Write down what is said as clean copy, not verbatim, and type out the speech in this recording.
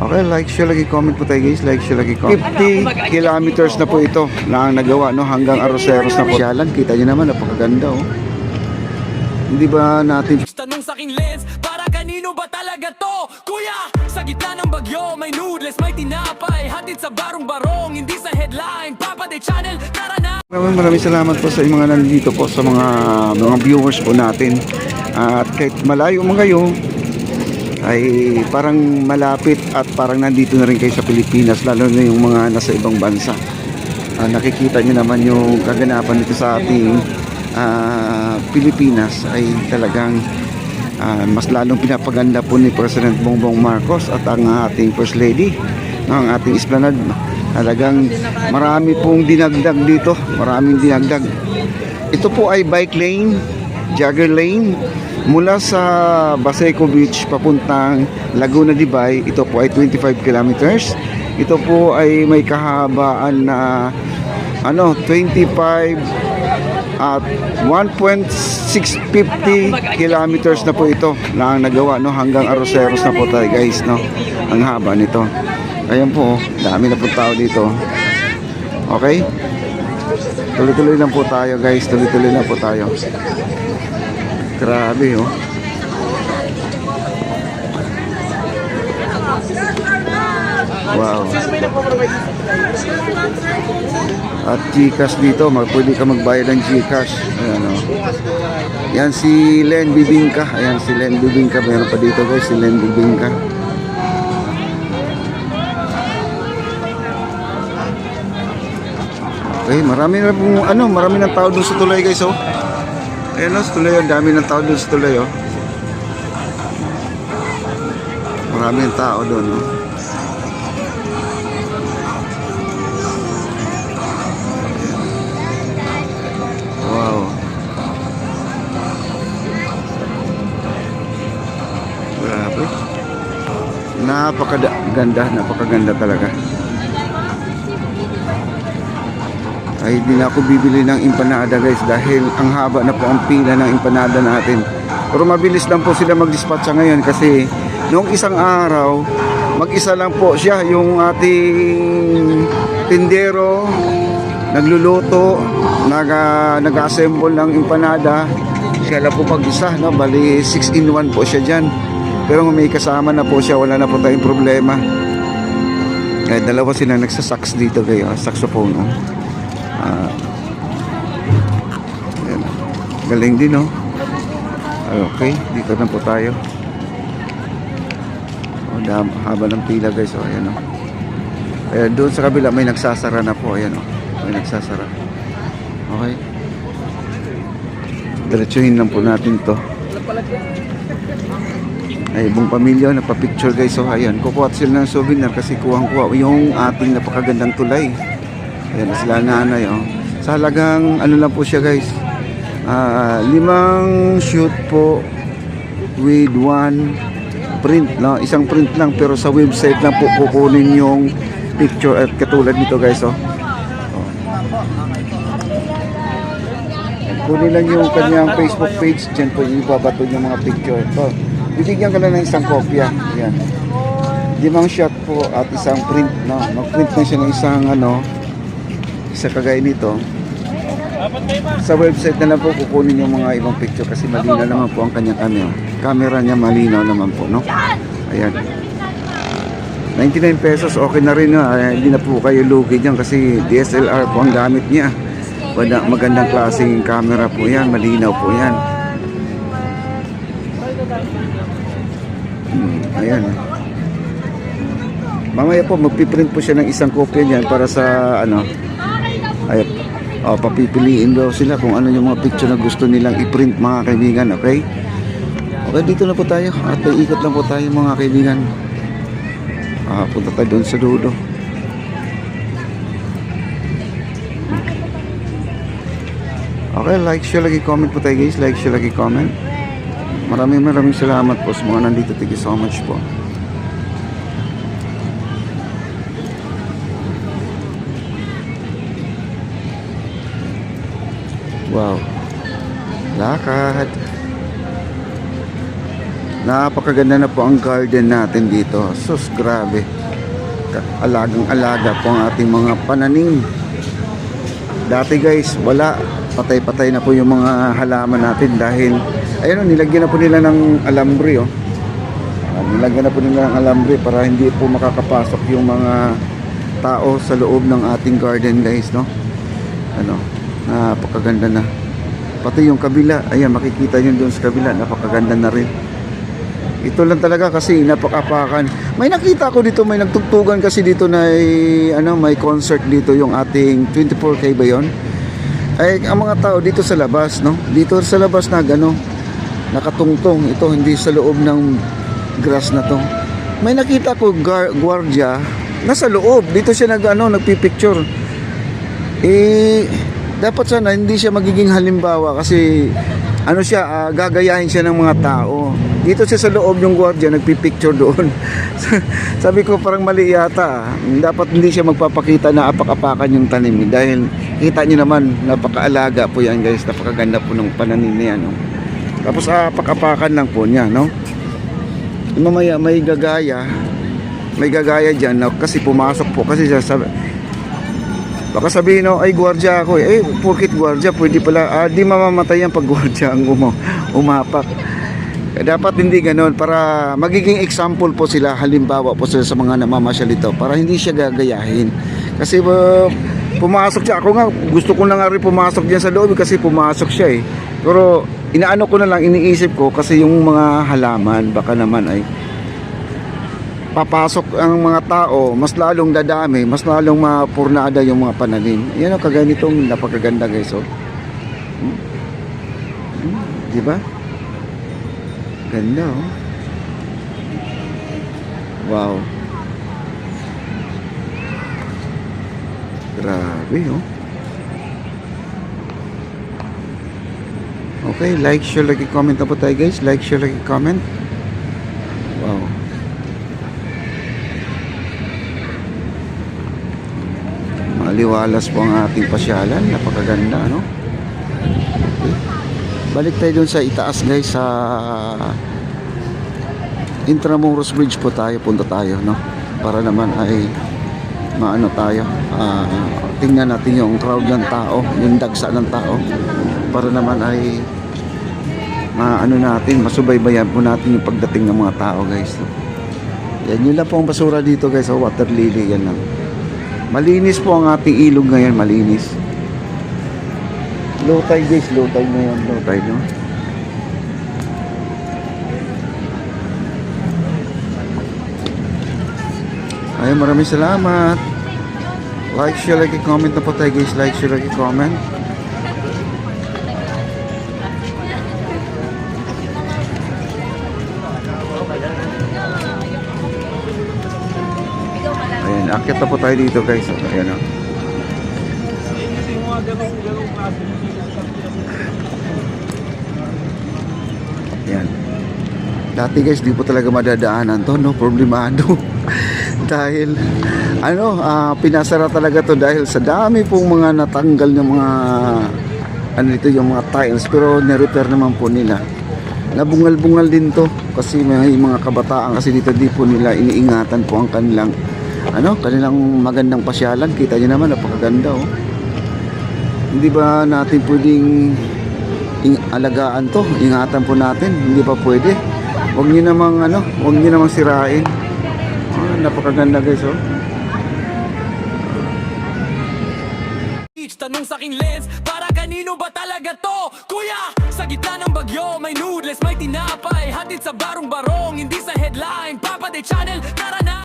Okay, like, share, lagi comment po tayo guys. Like, share, lagi comment. 50 kilometers na po ito na ang nagawa, no? Hanggang Arroceros na po. Siyalan, kita nyo naman, napakaganda, oh. Hindi ba natin... Tanong sa aking lens, para kanino ba talaga to? Kuya, sa gitna ng bagyo, may noodles, may tinapay, hatid sa barong-barong, hindi sa headline, Papa de Channel, tara na! Maraming salamat po sa mga nandito po, sa mga viewers po natin. At kahit malayo mga kayo, ay parang malapit at parang nandito na rin kayo sa Pilipinas, lalo na yung mga nasa ibang bansa. Nakikita nyo naman yung kaganapan dito sa ating Pilipinas ay talagang mas lalong pinapaganda po ni President Bongbong Marcos at ang ating First Lady, ang ating Esplanade. Talagang marami pong dinagdag dito, maraming dinagdag. Ito po ay bike lane, jogger lane mula sa Baseco Beach papuntang Laguna de Bay. Ito po ay 25 kilometers. Ito po ay may kahabaan na 25 at 1.650 kilometers na po ito na ang nagawa, no? Hanggang Arroceros na po tayo guys, no? Ang haba nito. Ayan po, dami na po tao dito. Okay? Tuloy-tuloy lang po tayo guys, tuloy-tuloy lang po tayo. Grabe, oh. Wow. At Gcash dito, pwede ka magbayad ng Gcash. Ayan, oh. Yan si Len Bibingka. Ayan si Len Bibingka. Meron pa dito guys, si Len Bibingka. Okay, marami na pong marami ng tao doon sa tulay guys, oh. Ayan, oh, sa tulay, ang dami ng tao doon sa tulay, oh. Marami ng tao doon, oh. Wow. Grabe. Napakaganda talaga. Ay di na ako bibili ng empanada guys dahil ang haba na po ang pila ng empanada natin. Pero mabilis lang po sila mag-dispatcha ngayon kasi noong isang araw, mag-isa lang po siya, yung ating tindero, nagluluto, nag-assemble ng empanada. Siya lang po mag-isa, no? Bali 6-in-1 po siya dyan. Pero may kasama na po siya, wala na po tayong problema. Kaya dalawa sila nagsasax dito kayo, saxophone, no? Galing din, no? Okay, dito na po tayo. Haba ng pila guys, oh, ayan, oh. Ayan, doon sa kabila may nagsasara na po, ayan, oh. May nagsasara. Okay, diretsuhin lang po natin to. Ay, buong pamilya napapicture guys, oh, ayan, kukuha sila ng souvenir kasi kuhang-kuha yung ating napakagandang tulay. Ayan, sila nanay, oh. Sa halagang lang po siya guys, 5 shoot po with 1 print, no? Isang print lang pero sa website lang po kukunin yung picture at katulad nito guys, oh. Kunin lang yung kanyang Facebook page, dyan po yung ibabato yung mga picture. So, bibigyan ka lang ng isang kopya. Yan. 5 shot po at isang print, no? Mag-print na siya ng isang isa kagaya nito. Sa website na lang po kukunin yung mga ibang picture kasi malinaw naman po ang kanyang camera niya, malinaw naman po, no? Ayan, 99 pesos, okay na rin, no? Hindi na po kayo lugi dyan kasi DSLR po ang gamit niya. Magandang klaseng camera po yan, malinaw po yan. Ayan, mamaya po magpiprint po siya ng isang kopya niyan para sa ay, papipiliin daw sila kung ano yung mga picture na gusto nilang i-print, mga kaibigan. Okay? Okay, dito na po tayo at ikot lang po tayo mga kaibigan. Punta tayo doon sa dulo. Okay, like, share, lagi comment po tayo guys. Like, share, lagi comment. Maraming salamat po sa mga nandito. Thank you so much po. Wow. Lakad. Napakaganda na po ang garden natin dito. Sus, grabe. Alagang-alaga po ang ating mga pananim. Dati guys, wala. Patay-patay na po yung mga halaman natin dahil, ayun, nilagyan na po nila ng alambre, oh. Nilagyan na po nila ng alambre para hindi po makakapasok yung mga tao sa loob ng ating garden guys, no? Ano, napakaganda na. Pati yung kabila, ayan, makikita nyo doon sa kabila, napakaganda na rin. Ito lang talaga kasi napakapakan. May nakita ko dito, may nagtugtugan kasi dito na may concert dito, yung ating 24K ba yun? Ay, ang mga tao dito sa labas, no? Dito sa labas na nakatungtong. Ito hindi sa loob ng grass na to. May nakita ko gwardiya nasa loob. Dito siya nagpipicture. Dapat sana hindi siya magiging halimbawa kasi gagayahin siya ng mga tao. Dito siya sa loob yung gwardiya nagpipicture doon. Sabi ko parang mali yata. Dapat hindi siya magpapakita na apak-apakan yung tanim dahil kita niyo naman napakaalaga po yan guys. Napakaganda po ng pananim niya, no? Tapos apak-apakan lang po niya, no? Mamaya may gagaya dyan, no? Kasi pumasok po kasi siya baka sabihin, no, ay gwardiya ako porkit gwardiya pwede pala di mamamatay yan pag gwardiya ang umapak. Dapat hindi ganoon para magiging example po sila, halimbawa po sila sa mga namamasyal dito para hindi siya gagayahin kasi pumasok siya. Ako nga gusto ko na nga rin pumasok dyan sa loob kasi pumasok siya pero inaano ko na lang, iniisip ko kasi yung mga halaman baka naman ay papasok ang mga tao, mas lalong dadami, mas lalong mapurnada yung mga pananim. Yan o, kaganitong napakaganda guys, oh. Diba? Ganda, oh. Wow. Grabe, oh. Okay, like, share, like, comment na po tayo guys. Like, share, like, comment. Wow. Maliwalas po ang ating pasyalan. Napakaganda, no? Okay. Balik tayo dun sa itaas guys, sa Intramuros Bridge po tayo, punta tayo, no? Para naman ay maano tayo, tingnan natin yung crowd ng tao, yung dagsa ng tao, para naman ay maano natin, masubaybayan po natin yung pagdating ng mga tao guys, no? Yan, yun lang po ang basura dito guys, sa water lily, yan lang. Malinis po ang ating ilog ngayon, malinis. Low tide guys, low tide ngayon, low tide, no? Ay, maraming salamat. Like, share, like, comment na po tayo guys. Like, share, like, comment. Ayan, akit na po tayo dito guys. Ayan, o. Ayan. Dati guys, di po talaga madadaanan to, no? Problemado. Dahil pinasara talaga to dahil sa dami pong mga natanggal ng mga yung mga tiles, pero ni-repair naman po nila. Nabungal-bungal din to kasi may mga kabataan kasi dito di po nila iniingatan po ang kanilang magandang pasyalan. Kita niyo naman, napakaganda, oh. Hindi ba natin pwedeng alagaan to? Ingatan po natin. Hindi pa pwede. Huwag niyo namang sirain. Napakaganda guys, oh. Tanong sa aking lens, para kanino ba talaga to? Kuya, sa gitna ng bagyo, may noodles, may tinapay, hatid sa barong-barong, hindi sa headline, Papa de Channel, tara na!